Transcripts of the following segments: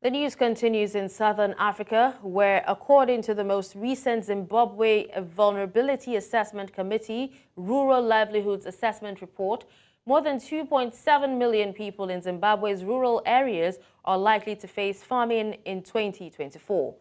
The news continues in southern Africa, where, according to the most recent Zimbabwe Vulnerability Assessment Committee Rural Livelihoods Assessment Report, more than 2.7 million people in Zimbabwe's rural areas are likely to face famine in 2024.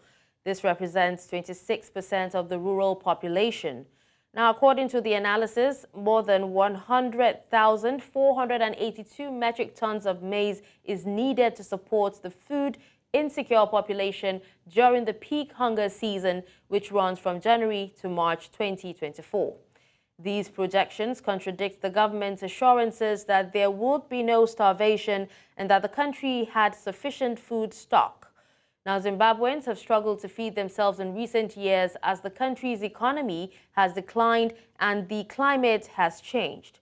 This represents 26% of the rural population. Now, according to the analysis, more than 100,482 metric tons of maize is needed to support the food insecure population during the peak hunger season, which runs from January to March 2024. These projections contradict the government's assurances that there would be no starvation and that the country had sufficient food stock. Now, Zimbabweans have struggled to feed themselves in recent years as the country's economy has declined and the climate has changed.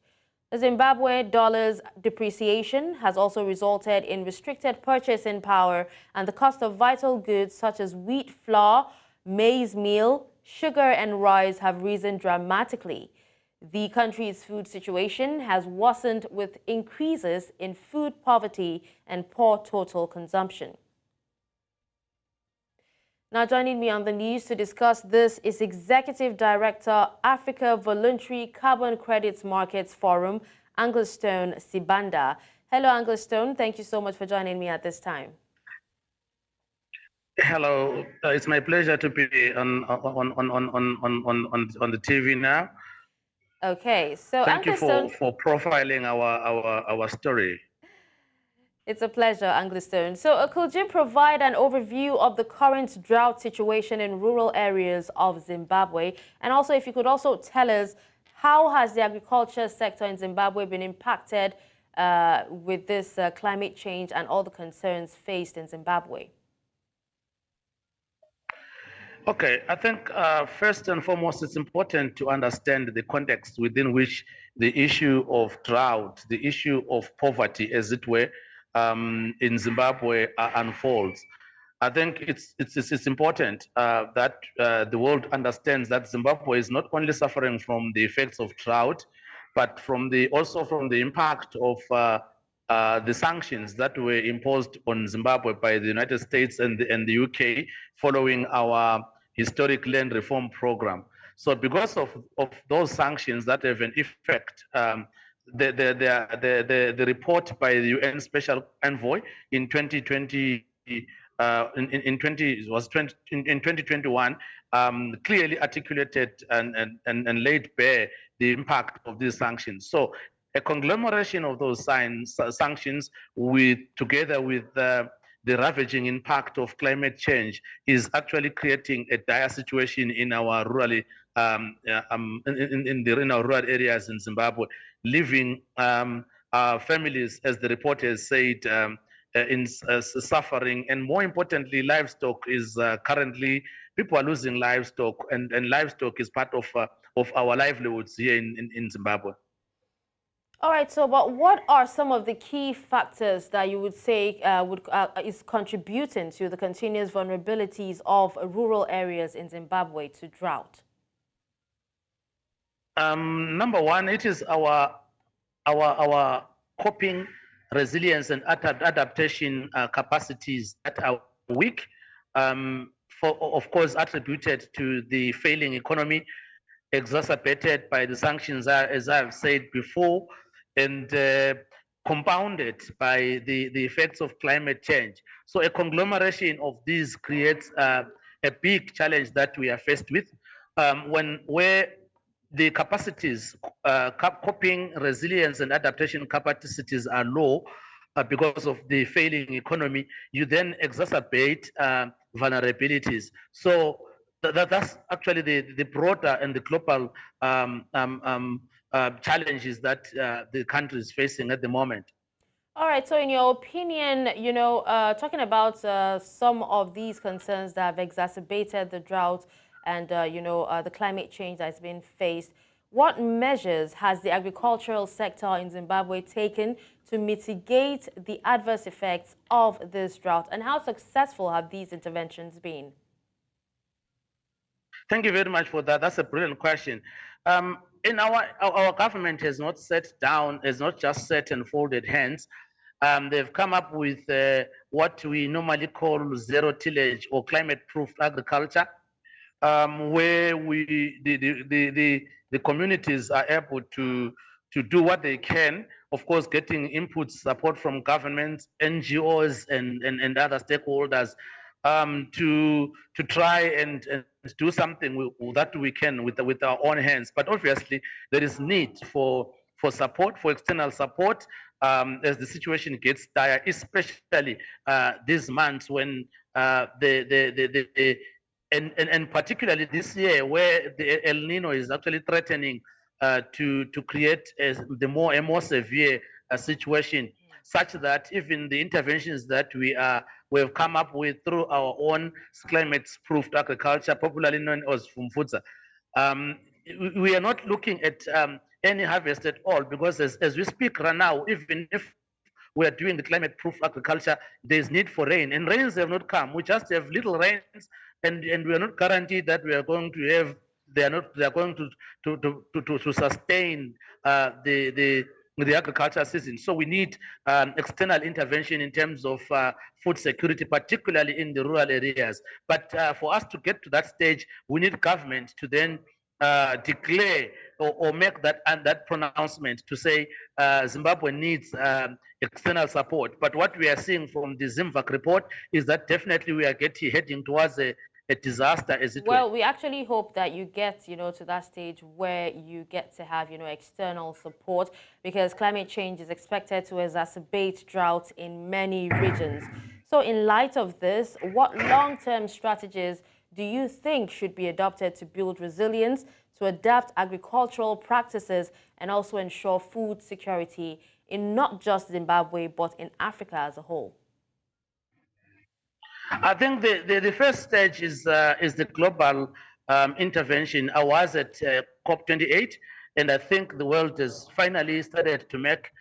The Zimbabwe dollar's depreciation has also resulted in restricted purchasing power, and the cost of vital goods such as wheat flour, maize meal, sugar and rice have risen dramatically. The country's food situation has worsened with increases in food poverty and poor total consumption. Now, joining me on the news to discuss this is Executive Director, Africa Voluntary Carbon Credits Markets Forum, Angeloe Sibanda. Hello, Angeloe. Thank you so much for joining me at this time. Hello, it's my pleasure to be on the TV now. Okay, so thank you for profiling our story. It's a pleasure, Angeloe. So could you provide an overview of the current drought situation in rural areas of Zimbabwe? And also, if you could also tell us, how has the agriculture sector in Zimbabwe been impacted with this climate change and all the concerns faced in Zimbabwe? Okay, I think first and foremost, it's important to understand the context within which the issue of drought, the issue of poverty, as it were, in Zimbabwe unfolds. I think it's important that the world understands that Zimbabwe is not only suffering from the effects of drought, but also from the impact of the sanctions that were imposed on Zimbabwe by the United States and the UK following our historic land reform program. So because of those sanctions that have an effect, the report by the UN Special Envoy in 2020, in 2021, clearly articulated and laid bare the impact of these sanctions. So a conglomeration of those sanctions, together with the ravaging impact of climate change, is actually creating a dire situation in our rural in our rural areas in Zimbabwe, leaving families, as the report has said, in suffering, and more importantly, livestock is currently, people are losing livestock, and livestock is part of our livelihoods here in Zimbabwe. All right, so but what are some of the key factors that you would say is contributing to the continuous vulnerabilities of rural areas in Zimbabwe to drought? Number one, it is our coping, resilience, and adaptation capacities that are weak, of course attributed to the failing economy, exacerbated by the sanctions, as I've said before, and compounded by the effects of climate change. So a conglomeration of these creates a big challenge that we are faced with, where the capacities, coping, resilience, and adaptation capacities are low because of the failing economy. You then exacerbate vulnerabilities. So that's actually the broader and the global challenges that the country is facing at the moment. All right. So in your opinion, talking about some of these concerns that have exacerbated the drought and, the climate change that's been faced, what measures has the agricultural sector in Zimbabwe taken to mitigate the adverse effects of this drought? And how successful have these interventions been? Thank you very much for that. That's a brilliant question. In our government has not just set and folded hands. They've come up with what we normally call zero tillage or climate-proof agriculture, where the communities are able to do what they can, of course, getting input support from governments, NGOs, and other stakeholders, to try and do something that we can with our own hands. But obviously, there is need for support, for external support, as the situation gets dire, especially these months when and particularly this year, where the El Nino is actually threatening to create a more severe situation, such that even the interventions that we have come up with through our own climate-proofed agriculture, popularly known as Fumfutsa, we are not looking at any harvest at all, because as we speak right now, even if we are doing the climate-proof agriculture, there's need for rain, and rains have not come. We just have little rains, and we are not guaranteed that we are going to have. They are going to sustain the agriculture season. So we need external intervention in terms of food security, particularly in the rural areas. But for us to get to that stage, we need government to then declare or make that pronouncement to say Zimbabwe needs external support. But what we are seeing from the ZimVac report is that definitely we are heading towards a disaster, as it Well, were. we actually hope that you get, to that stage where you get to have, external support, because climate change is expected to exacerbate droughts in many regions. So in light of this, what long-term strategies do you think should be adopted to build resilience, to adapt agricultural practices, and also ensure food security in not just Zimbabwe, but in Africa as a whole? I think the first stage is the global intervention. I was at COP28, and I think the world has finally started to make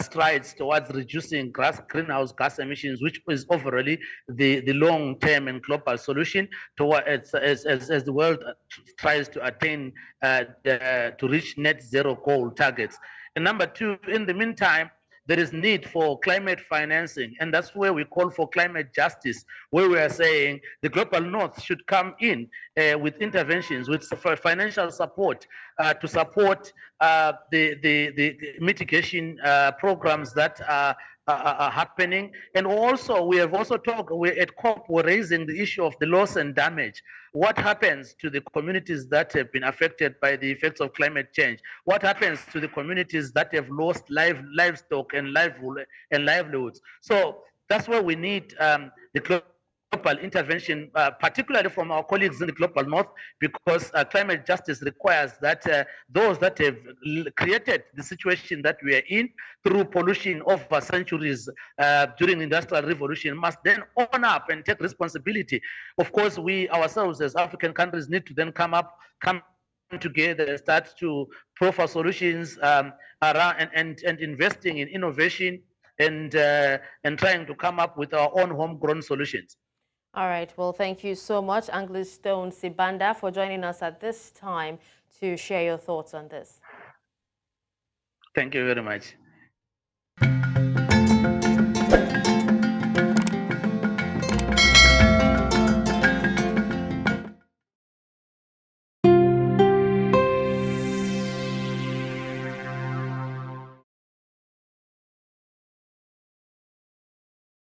strides towards reducing greenhouse gas emissions, which is overall the long-term and global solution towards as the world tries to attain to reach net zero goal targets. And number two, in the meantime, there is need for climate financing, and that's where we call for climate justice, where we are saying the global north should come in with interventions, with financial support to support the mitigation programs that are happening. And also, we have also talked, at COP, we're raising the issue of the loss and damage. What happens to the communities that have been affected by the effects of climate change? What happens to the communities that have lost livestock and livelihoods? So that's where we need the global intervention, particularly from our colleagues in the global north, because climate justice requires that those that have created the situation that we are in through pollution over centuries during the Industrial Revolution must then own up and take responsibility. Of course, we ourselves as African countries need to then come together, start to proffer solutions around and investing in innovation and trying to come up with our own homegrown solutions. All right. Well, thank you so much, Angeloe Sibanda, for joining us at this time to share your thoughts on this. Thank you very much.